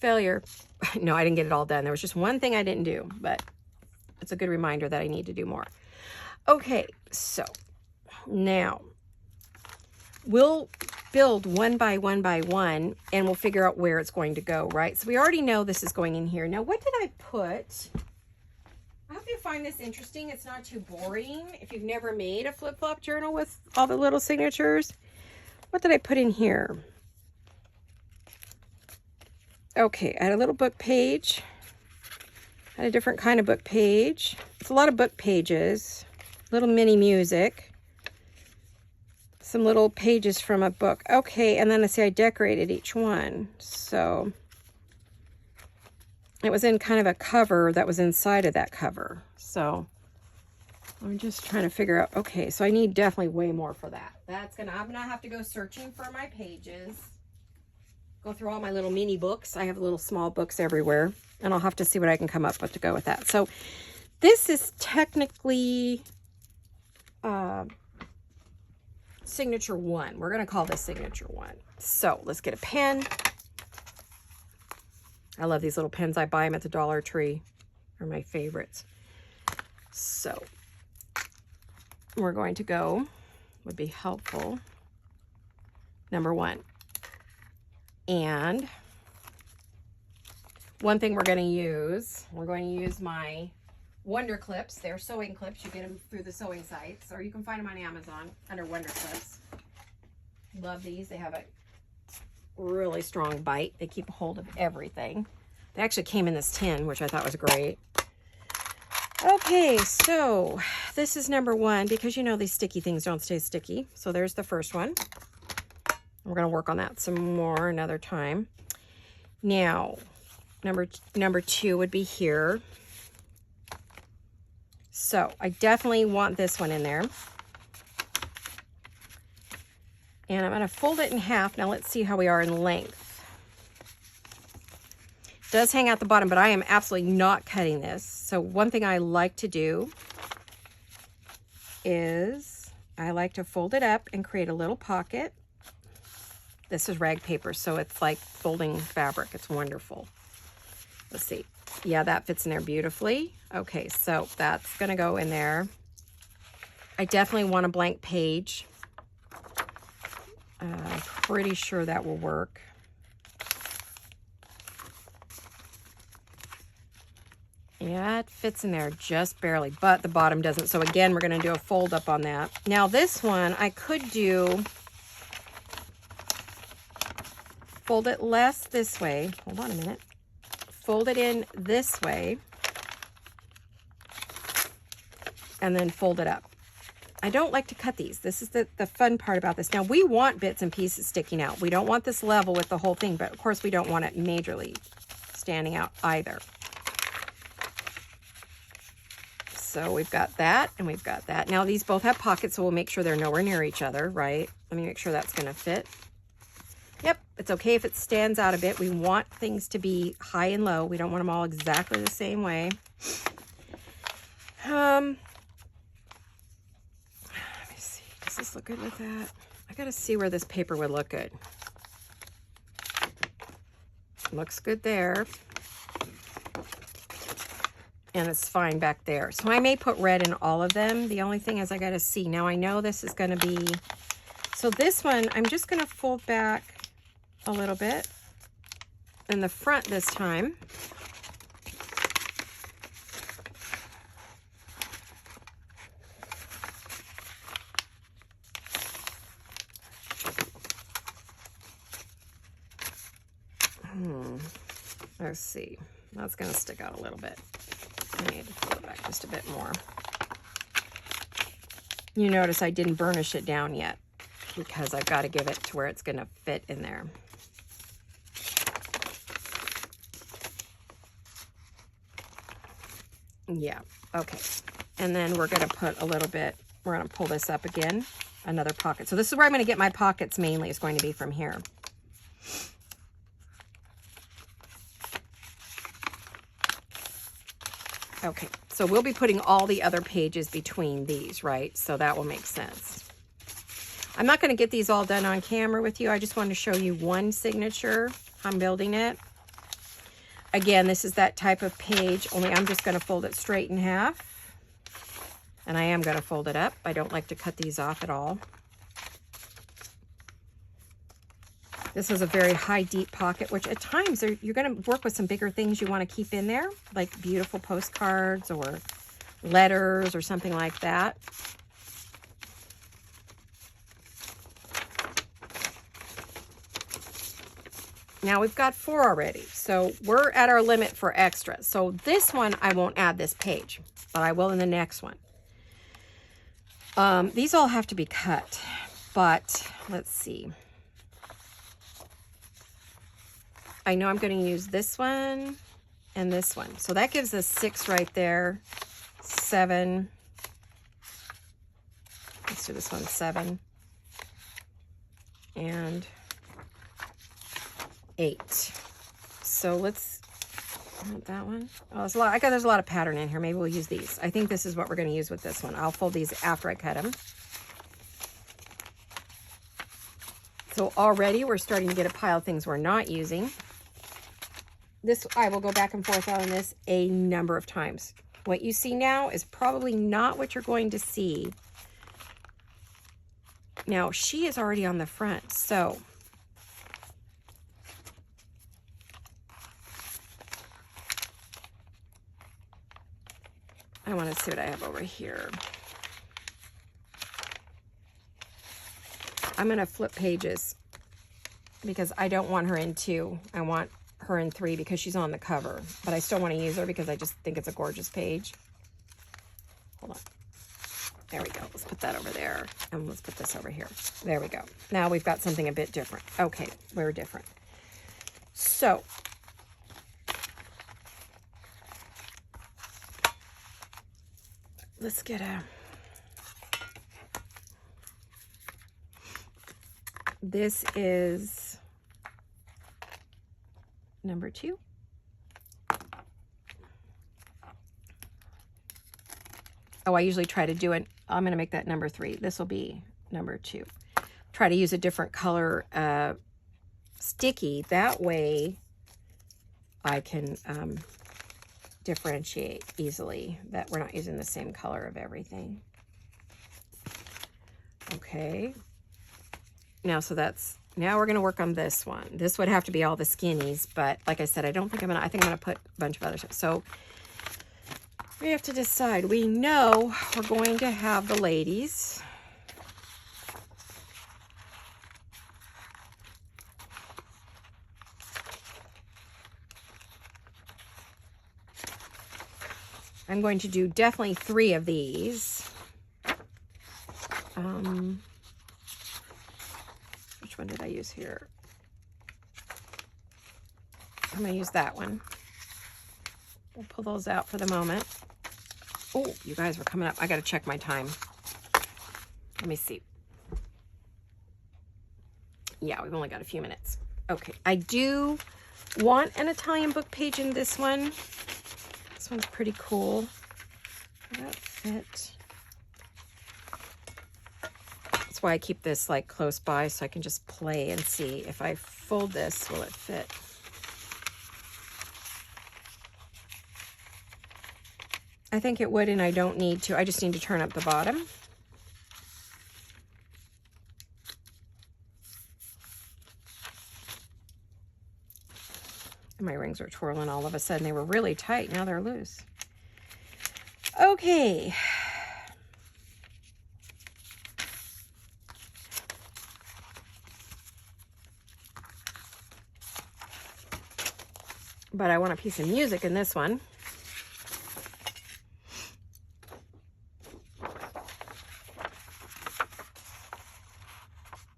Failure. No, I didn't get it all done. There was just one thing I didn't do, but it's a good reminder that I need to do more. Okay, so now we'll build one by one by one, and we'll figure out where it's going to go, right? So we already know this is going in here. Now, what did I put? I hope you find this interesting. It's not too boring. If you've never made a flip-flop journal with all the little signatures, what did I put in here? Okay, I had a little book page. I had a different kind of book page. It's a lot of book pages. Little mini music. Some little pages from a book. Okay, and then I say I decorated each one. So it was in kind of a cover that was inside of that cover. So I'm just trying to figure out, okay, so I need definitely way more for that. I'm gonna have to go searching for my pages. Go through all my little mini books. I have little small books everywhere, and I'll have to see what I can come up with to go with that. So this is technically signature 1. We're gonna call this signature 1. So let's get a pen. I love these little pens. I buy them at the Dollar Tree. They're my favorites. So we're going to go, would be helpful, number 1. And one thing we're going to use my Wonder Clips. They're sewing clips. You get them through the sewing sites, or you can find them on Amazon under Wonder Clips. Love these. They have a really strong bite. They keep a hold of everything. They actually came in this tin, which I thought was great. Okay, so this is number 1, because you know these sticky things don't stay sticky. So there's the first one. We're going to work on that some more another time. Now, number 2 would be here. So I definitely want this one in there. And I'm going to fold it in half. Now let's see how we are in length. It does hang out the bottom, but I am absolutely not cutting this. So one thing I like to do is I like to fold it up and create a little pocket. This is rag paper, so it's like folding fabric. It's wonderful. Let's see. Yeah, that fits in there beautifully. Okay, so that's going to go in there. I definitely want a blank page. I'm pretty sure that will work. Yeah, it fits in there just barely, but the bottom doesn't. So again, we're going to do a fold up on that. Now this one, I could do, fold it less this way. Hold on a minute. Fold it in this way. And then fold it up. I don't like to cut these. This is the fun part about this. Now, we want bits and pieces sticking out. We don't want this level with the whole thing, but of course we don't want it majorly standing out either. So we've got that and we've got that. Now, these both have pockets, so we'll make sure they're nowhere near each other, right? Let me make sure that's going to fit. Yep, it's okay if it stands out a bit. We want things to be high and low. We don't want them all exactly the same way. Let me see. Does this look good with that? I got to see where this paper would look good. Looks good there. And it's fine back there. So I may put red in all of them. The only thing is I got to see. Now I know this is going to be... So this one, I'm just going to fold back a little bit in the front this time. Let's see. That's going to stick out a little bit. I need to pull it back just a bit more. You notice I didn't burnish it down yet because I've got to give it to where it's going to fit in there. Yeah, okay. And then we're going to put a little bit, we're going to pull this up again, another pocket. So this is where I'm going to get my pockets mainly, is going to be from here. Okay, so we'll be putting all the other pages between these, right? So that will make sense. I'm not going to get these all done on camera with you. I just want to show you one signature. I'm building it. Again, this is that type of page, only I'm just going to fold it straight in half. And I am going to fold it up. I don't like to cut these off at all. This is a very high, deep pocket, which at times you're going to work with some bigger things you want to keep in there, like beautiful postcards or letters or something like that. Now we've got 4 already, so we're at our limit for extra. So this one, I won't add this page, but I will in the next one. These all have to be cut, but let's see. I know I'm going to use this one and this one. So that gives us 6 right there, 7. Let's do this one, 7. And 8. So let's, that one. Oh, there's a lot. There's a lot of pattern in here. Maybe we'll use these. I think this is what we're going to use with this one. I'll fold these after I cut them. So already we're starting to get a pile of things we're not using. This, I will go back and forth on this a number of times. What you see now is probably not what you're going to see. Now, she is already on the front, so I want to see what I have over here. I'm going to flip pages because I don't want her in 2. I want her in 3 because she's on the cover, but I still want to use her because I just think it's a gorgeous page. Hold on. There we go. Let's put that over there, and let's put this over here. There we go. Now we've got something a bit different. Okay, we're different. So let's get a, this is number 2. Oh, I usually try to do it. I'm going to make that number 3. This will be number 2. Try to use a different color sticky. That way I can differentiate easily that we're not using the same color of everything. Okay. Now, so that's, now we're going to work on this one. This would have to be all the skinnies, but like I said, I don't think I think I'm going to put a bunch of other stuff. So we have to decide. We know we're going to have the ladies. I'm going to do definitely 3 of these. Which one did I use here? I'm going to use that one. We'll pull those out for the moment. Oh, you guys were coming up. I got to check my time. Let me see. Yeah, we've only got a few minutes. Okay, I do want an Italian book page in this one. This one's pretty cool. That fit. That's why I keep this like close by so I can just play and see if I fold this, will it fit? I think it would, and I don't need to. I just need to turn up the bottom. And my rings are twirling all of a sudden. They were really tight. Now they're loose. Okay. But I want a piece of music in this one.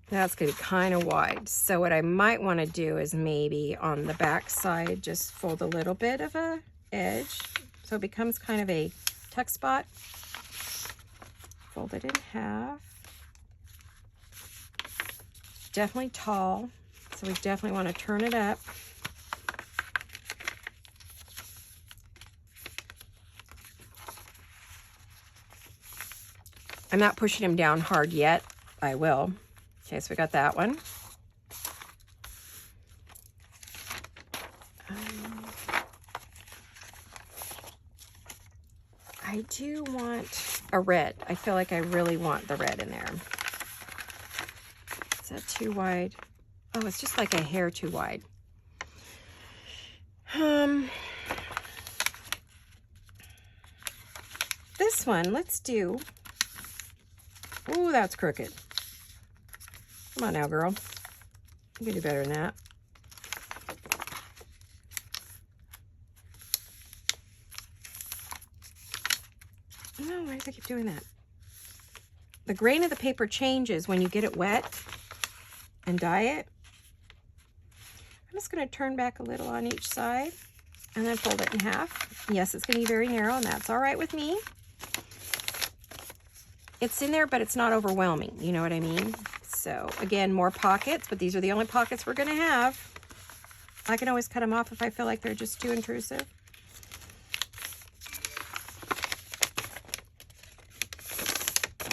That's going to be kind of wide. So what I might want to do is maybe on the back side, just fold a little bit of a edge. So it becomes kind of a tuck spot. Fold it in half. Definitely tall. So we definitely want to turn it up. I'm not pushing him down hard yet. I will. Okay, so we got that one. I do want a red. I feel like I really want the red in there. Is that too wide? Oh, it's just like a hair too wide. This one, let's do. Oh, that's crooked. Come on now, girl. You can do better than that. No, why does it keep doing that? The grain of the paper changes when you get it wet and dye it. I'm just going to turn back a little on each side and then fold it in half. Yes, it's going to be very narrow, and that's all right with me. It's in there, but it's not overwhelming. You know what I mean? So, again, more pockets, but these are the only pockets we're going to have. I can always cut them off if I feel like they're just too intrusive.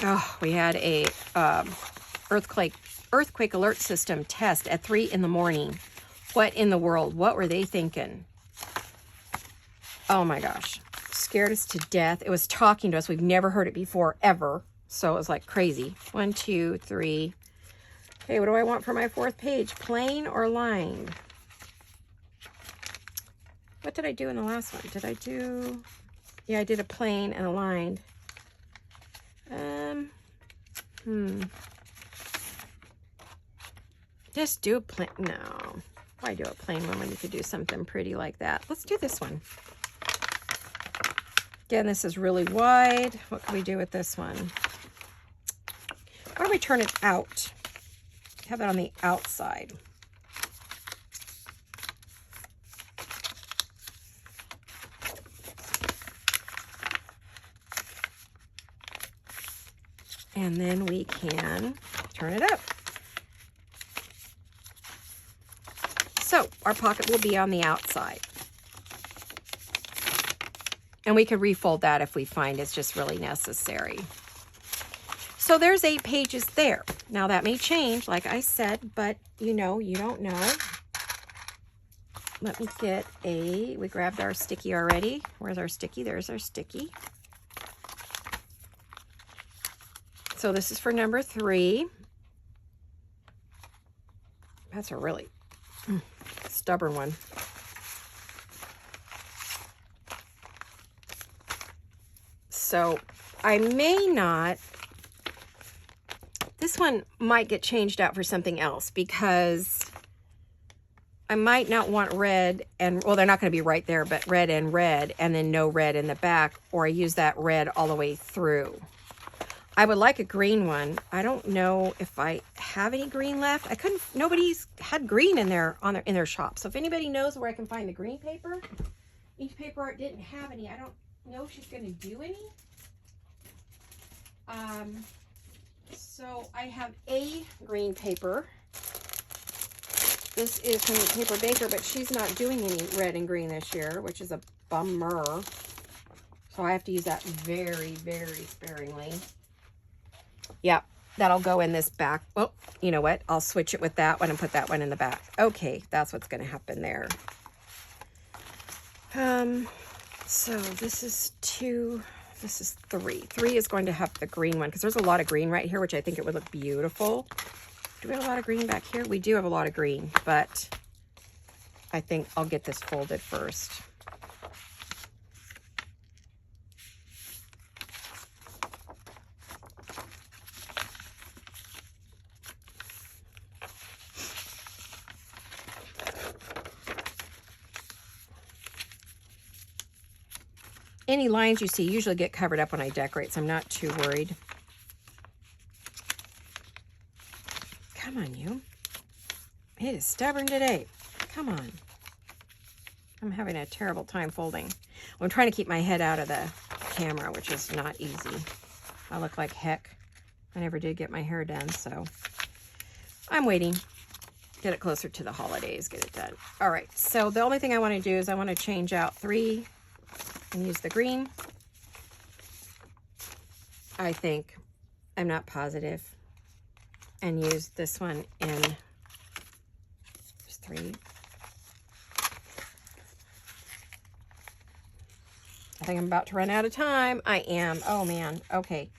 Oh, we had a earthquake alert system test at 3 in the morning. What in the world? What were they thinking? Oh my gosh. Scared us to death. It was talking to us. We've never heard it before, ever. So it was like crazy. 1, 2, 3. Okay, what do I want for my 4th page? Plain or lined? What did I do in the last one? Did I do... Yeah, I did a plain and a lined. Just do a plain. No. Why do a plain one when you could do something pretty like that? Let's do this one. Again, this is really wide. What can we do with this one? Why don't we turn it out? Have it on the outside. And then we can turn it up. So our pocket will be on the outside. And we could refold that if we find it's just really necessary. So there's 8 pages there. Now that may change, like I said, but you know, you don't know. Let me get we grabbed our sticky already. Where's our sticky? There's our sticky. So this is for number 3. That's a really stubborn one. So I may not, this one might get changed out for something else because I might not want red and, well, they're not going to be right there, but red and then no red in the back, or I use that red all the way through. I would like a green one. I don't know if I have any green left. Nobody's had green in their shop. So if anybody knows where I can find the green paper, each paper art didn't have any. I don't know if she's going to do any. So I have a green paper. This is from Paper Baker, but she's not doing any red and green this year, which is a bummer. So I have to use that very, very sparingly. Yep, that'll go in this back. Well, you know what? I'll switch it with that one and put that one in the back. Okay, that's what's going to happen there. So this is 2. This is 3. 3 is going to have the green one because there's a lot of green right here, which I think it would look beautiful. Do we have a lot of green back here? We do have a lot of green, but I think I'll get this folded first. Any lines you see usually get covered up when I decorate, so I'm not too worried. Come on, you. It is stubborn today. Come on. I'm having a terrible time folding. I'm trying to keep my head out of the camera, which is not easy. I look like heck. I never did get my hair done, so I'm waiting. Get it closer to the holidays, get it done. All right, so the only thing I want to do is I want to change out 3 and use the green. I think I'm not positive. And use this one in, there's 3. I think I'm about to run out of time. I am. Oh, man. Okay.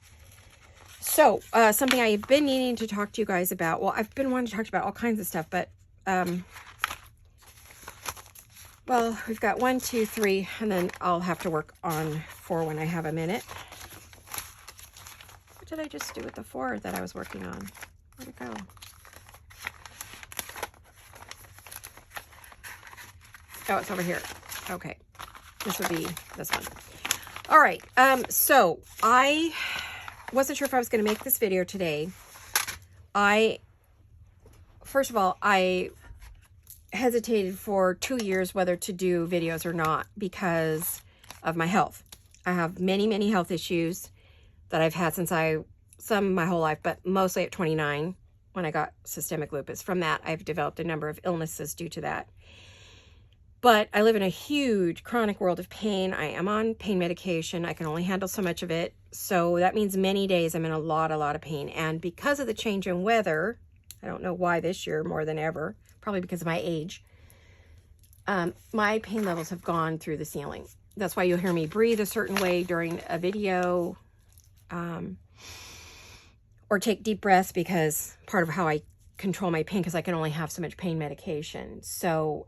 So, something I've been needing to talk to you guys about. Well, I've been wanting to talk about all kinds of stuff, but, well, we've got 1, 2, 3, and then I'll have to work on 4 when I have a minute. What did I just do with the 4 that I was working on? Where'd it go? Oh, it's over here. Okay. This would be this one. All right. So I wasn't sure if I was going to make this video today. First of all, I hesitated for 2 years whether to do videos or not because of my health. I have many, many health issues that I've had since some my whole life, but mostly at 29 when I got systemic lupus. From that, I've developed a number of illnesses due to that. But I live in a huge chronic world of pain. I am on pain medication. I can only handle so much of it. So that means many days I'm in a lot of pain. And because of the change in weather, I don't know why this year more than ever, probably because of my age, my pain levels have gone through the ceiling. That's why you'll hear me breathe a certain way during a video, or take deep breaths, because part of how I control my pain, because I can only have so much pain medication. So,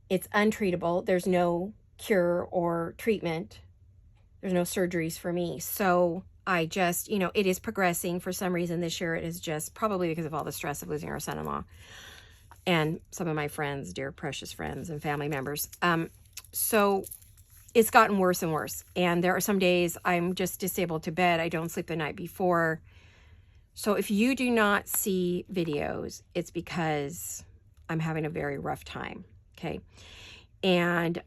it's untreatable. There's no cure or treatment. There's no surgeries for me. So I just, it is progressing for some reason this year. It is just probably because of all the stress of losing our son-in-law and some of my friends, dear precious friends and family members. So it's gotten worse and worse. And there are some days I'm just disabled to bed. I don't sleep the night before. So if you do not see videos, it's because I'm having a very rough time. Okay. And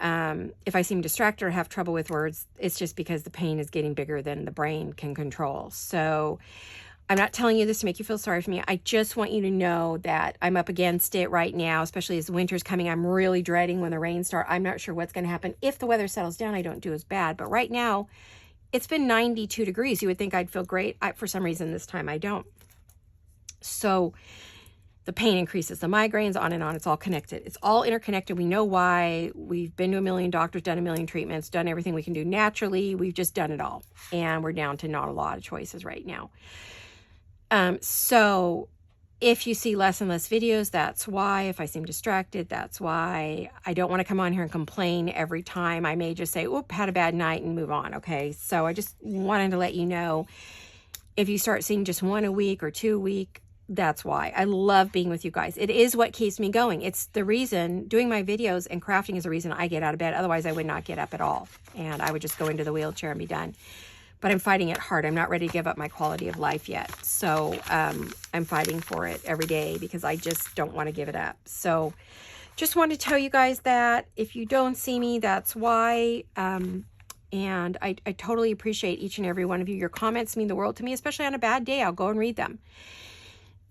if I seem distracted or have trouble with words, it's just because the pain is getting bigger than the brain can control. So I'm not telling you this to make you feel sorry for me. I just want you to know that I'm up against it right now, especially as winter's coming. I'm really dreading when the rain starts. I'm not sure what's going to happen. If the weather settles down, I don't do as bad. But right now, it's been 92 degrees. You would think I'd feel great. For some reason, this time I don't. So the pain increases, the migraines, on and on. It's all connected. It's all interconnected. We know why. We've been to a million doctors, done a million treatments, done everything we can do naturally. We've just done it all. And we're down to not a lot of choices right now. So if you see less and less videos, that's why. If I seem distracted, that's why. I don't want to come on here and complain every time. I may just say, oop, had a bad night and move on. Okay. So I just wanted to let you know, if you start seeing just 1 a week or 2 a week, that's why. I love being with you guys. It is what keeps me going. It's the reason, doing my videos and crafting is the reason I get out of bed. Otherwise, I would not get up at all. And I would just go into the wheelchair and be done. But I'm fighting it hard. I'm not ready to give up my quality of life yet. So I'm fighting for it every day because I just don't want to give it up. So just want to tell you guys that if you don't see me, that's why. And I totally appreciate each and every one of you. Your comments mean the world to me, especially on a bad day. I'll go and read them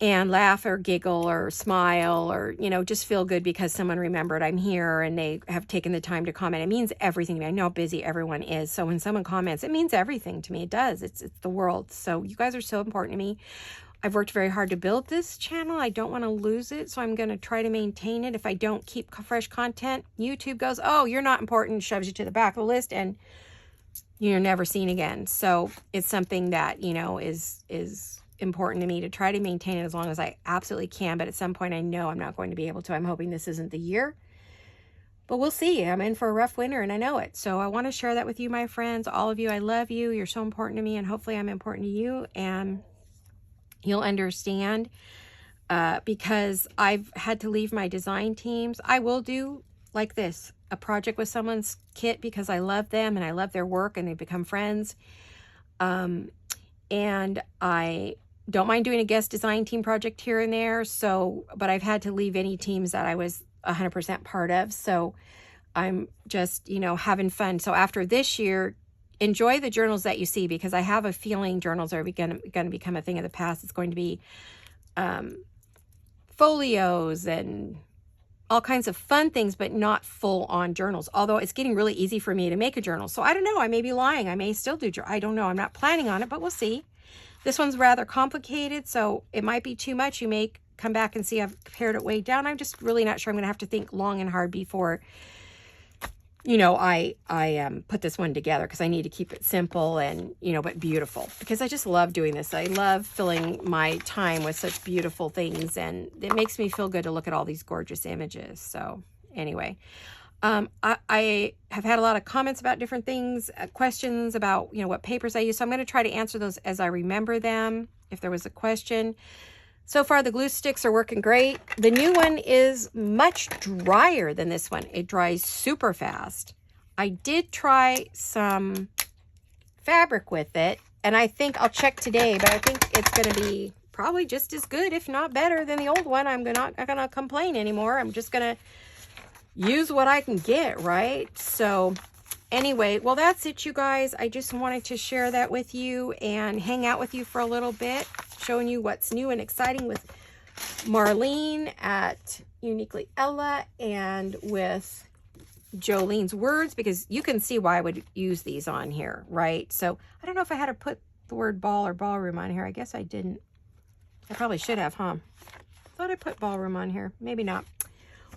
and laugh or giggle or smile or, just feel good because someone remembered I'm here and they have taken the time to comment. It means everything to me. I know how busy everyone is. So when someone comments, it means everything to me. It does. It's the world. So you guys are so important to me. I've worked very hard to build this channel. I don't want to lose it. So I'm going to try to maintain it. If I don't keep fresh content, YouTube goes, oh, you're not important, shoves you to the back of the list, and you're never seen again. So it's something that, is important to me to try to maintain it as long as I absolutely can. But at some point I know I'm not going to be able to. I'm hoping this isn't the year, but we'll see. I'm in for a rough winter and I know it. So I want to share that with you, my friends, all of you. I love you. You're so important to me, and hopefully I'm important to you and you'll understand, because I've had to leave my design teams. I will do like this, a project with someone's kit because I love them and I love their work and they've become friends. And I don't mind doing a guest design team project here and there. So, but I've had to leave any teams that I was 100% part of. So I'm just, having fun. So after this year, enjoy the journals that you see, because I have a feeling journals are going to become a thing of the past. It's going to be folios and all kinds of fun things, but not full-on journals. Although it's getting really easy for me to make a journal. So I don't know. I may be lying. I may still do, I don't know. I'm not planning on it, but we'll see. This one's rather complicated, so it might be too much. You may come back and see I've pared it way down. I'm just really not sure. I'm going to have to think long and hard before, you know, I put this one together, because I need to keep it simple and, you know, but beautiful, because I just love doing this. I love filling my time with such beautiful things, and it makes me feel good to look at all these gorgeous images. So anyway, I have had a lot of comments about different things, questions about, you know, what papers I use. So I'm going to try to answer those as I remember them. If there was a question. So far, the glue sticks are working great. The new one is much drier than this one. It dries super fast. I did try some fabric with it, and I think I'll check today, but I think it's going to be probably just as good, if not better, than the old one. I'm not going to complain anymore. I'm just going to use what I can get, right? So anyway, well, that's it, you guys. I just wanted to share that with you and hang out with you for a little bit, showing you what's new and exciting with Marlene at Uniquely Ella and with Jolene's Words, because you can see why I would use these on here, right? So I don't know if I had to put the word ball or ballroom on here. I guess I didn't. I probably should have, huh? Thought I put ballroom on here. Maybe not.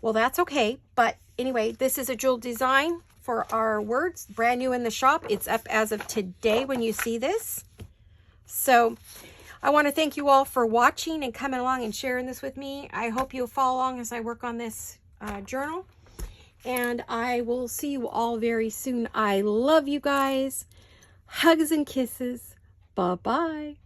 Well, that's okay. But anyway, this is a jewel design for our words, brand new in the shop. It's up as of today when you see this. So I want to thank you all for watching and coming along and sharing this with me. I hope you'll follow along as I work on this journal. And I will see you all very soon. I love you guys. Hugs and kisses. Bye-bye.